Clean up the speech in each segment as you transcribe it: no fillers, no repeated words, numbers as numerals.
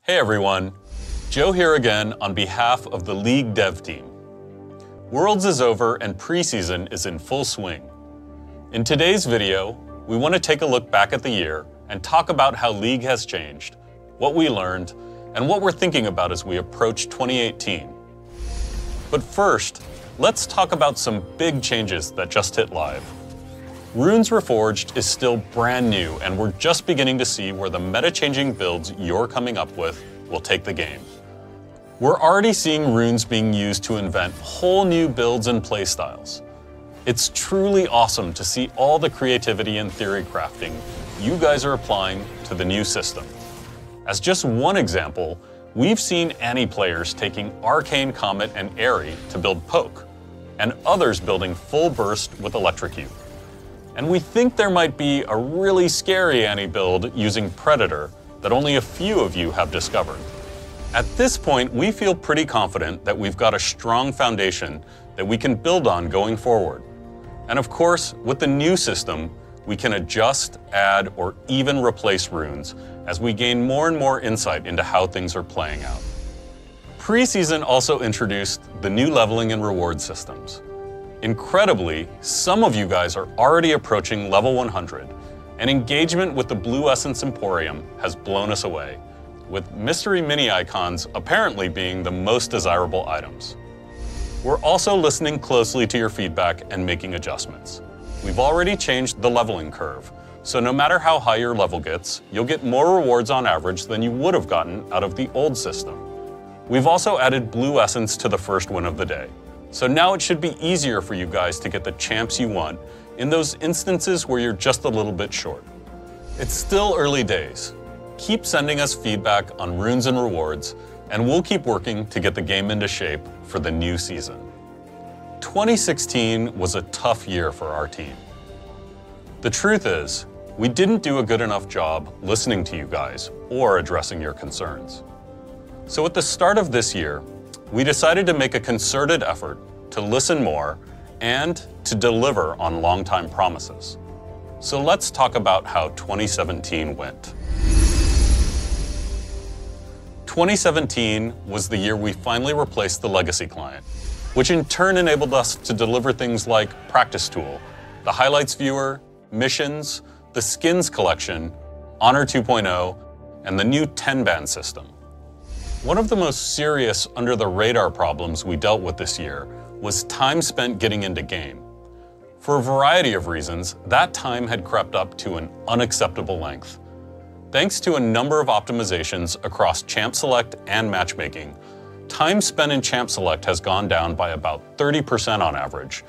Hey everyone, Joe here again on behalf of the League dev team. Worlds is over and preseason is in full swing. In today's video, we want to take a look back at the year and talk about how League has changed, what we learned, and what we're thinking about as we approach 2018. But first, let's talk about some big changes that just hit live. Runes Reforged is still brand new, and we're just beginning to see where the meta-changing builds you're coming up with will take the game. We're already seeing runes being used to invent whole new builds and playstyles. It's truly awesome to see all the creativity and theory crafting you guys are applying to the new system. As just one example, we've seen Annie players taking Arcane Comet and Airy to build Poke, and others building Full Burst with Electrocute. And we think there might be a really scary Annie build using Predator that only a few of you have discovered. At this point, we feel pretty confident that we've got a strong foundation that we can build on going forward. And of course, with the new system, we can adjust, add, or even replace runes as we gain more and more insight into how things are playing out. Preseason also introduced the new leveling and reward systems. Incredibly, some of you guys are already approaching level 100, and engagement with the Blue Essence Emporium has blown us away, with mystery mini icons apparently being the most desirable items. We're also listening closely to your feedback and making adjustments. We've already changed the leveling curve, so no matter how high your level gets, you'll get more rewards on average than you would have gotten out of the old system. We've also added Blue Essence to the first win of the day. So now it should be easier for you guys to get the champs you want in those instances where you're just a little bit short. It's still early days. Keep sending us feedback on runes and rewards, and we'll keep working to get the game into shape for the new season. 2016 was a tough year for our team. The truth is, we didn't do a good enough job listening to you guys or addressing your concerns. So at the start of this year, we decided to make a concerted effort to listen more and to deliver on long-time promises. So let's talk about how 2017 went. 2017 was the year we finally replaced the legacy client, which in turn enabled us to deliver things like Practice Tool, the Highlights Viewer, Missions, the Skins Collection, Honor 2.0, and the new 10-band system. One of the most serious under-the-radar problems we dealt with this year was time spent getting into game. For a variety of reasons, that time had crept up to an unacceptable length. Thanks to a number of optimizations across Champ Select and matchmaking, time spent in Champ Select has gone down by about 30% on average.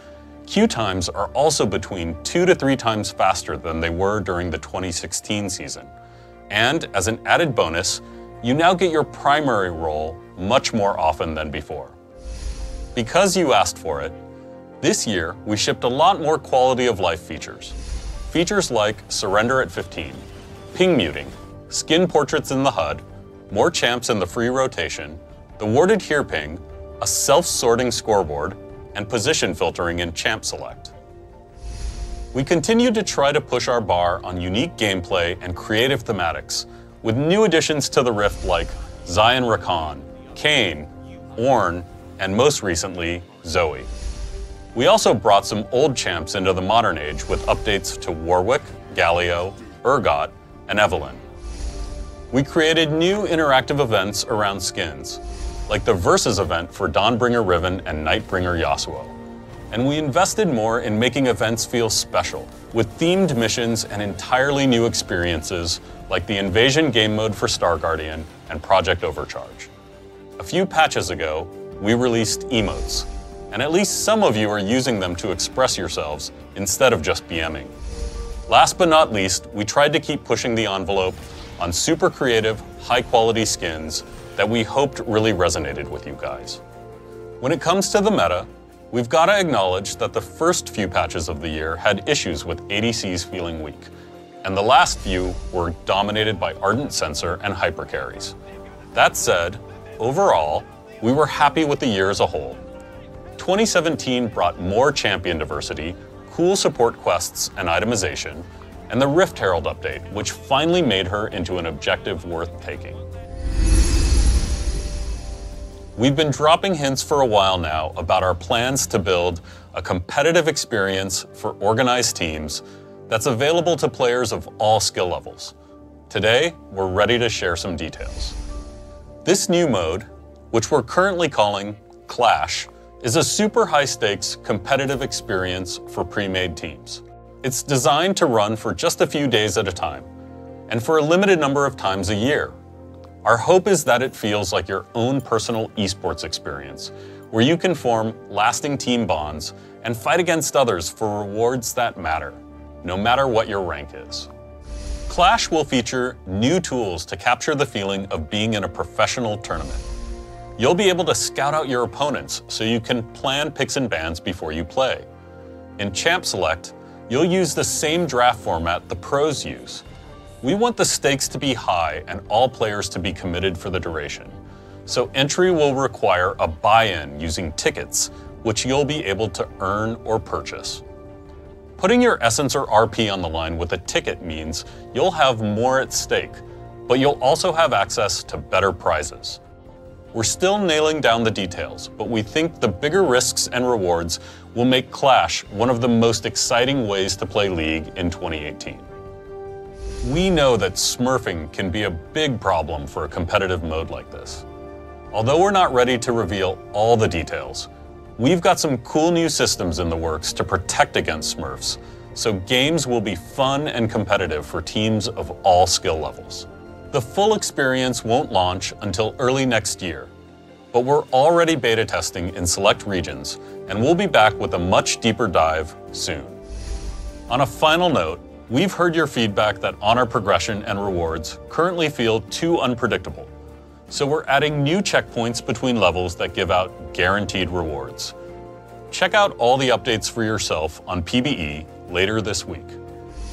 Queue times are also between 2 to 3 times faster than they were during the 2016 season. And as an added bonus, you now get your primary role much more often than before. Because you asked for it, this year we shipped a lot more quality of life features. Features like Surrender at 15, ping muting, skin portraits in the HUD, more champs in the free rotation, the warded here ping, a self-sorting scoreboard, and position filtering in Champ Select. We continued to try to push our bar on unique gameplay and creative thematics, with new additions to the Rift like Zion Rakan, Kayn, Ornn, and most recently, Zoe. We also brought some old champs into the modern age with updates to Warwick, Galio, Urgot, and Evelynn. We created new interactive events around skins, like the Versus event for Dawnbringer Riven and Nightbringer Yasuo. And we invested more in making events feel special, with themed missions and entirely new experiences like the Invasion game mode for Star Guardian and Project Overcharge. A few patches ago, we released emotes, and at least some of you are using them to express yourselves instead of just BMing. Last but not least, we tried to keep pushing the envelope on super creative, high-quality skins that we hoped really resonated with you guys. When it comes to the meta, we've got to acknowledge that the first few patches of the year had issues with ADCs feeling weak, and the last few were dominated by Ardent Sensor and Hypercarries. That said, overall, we were happy with the year as a whole. 2017 brought more champion diversity, cool support quests and itemization, and the Rift Herald update, which finally made her into an objective worth taking. We've been dropping hints for a while now about our plans to build a competitive experience for organized teams that's available to players of all skill levels. Today, we're ready to share some details. This new mode, which we're currently calling Clash, is a super high-stakes competitive experience for pre-made teams. It's designed to run for just a few days at a time, and for a limited number of times a year. Our hope is that it feels like your own personal esports experience, where you can form lasting team bonds and fight against others for rewards that matter, no matter what your rank is. Clash will feature new tools to capture the feeling of being in a professional tournament. You'll be able to scout out your opponents so you can plan picks and bans before you play. In Champ Select, you'll use the same draft format the pros use. We want the stakes to be high and all players to be committed for the duration. So entry will require a buy-in using tickets, which you'll be able to earn or purchase. Putting your essence or RP on the line with a ticket means you'll have more at stake, but you'll also have access to better prizes. We're still nailing down the details, but we think the bigger risks and rewards will make Clash one of the most exciting ways to play League in 2018. We know that smurfing can be a big problem for a competitive mode like this. Although we're not ready to reveal all the details, we've got some cool new systems in the works to protect against smurfs, so games will be fun and competitive for teams of all skill levels. The full experience won't launch until early next year, but we're already beta testing in select regions, and we'll be back with a much deeper dive soon. On a final note, we've heard your feedback that honor progression and rewards currently feel too unpredictable, so we're adding new checkpoints between levels that give out guaranteed rewards. Check out all the updates for yourself on PBE later this week.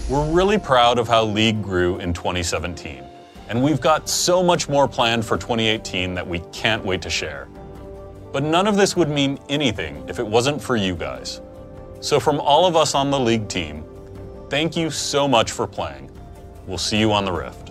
We're really proud of how League grew in 2017, and we've got so much more planned for 2018 that we can't wait to share. But none of this would mean anything if it wasn't for you guys. So from all of us on the League team, thank you so much for playing. We'll see you on the Rift.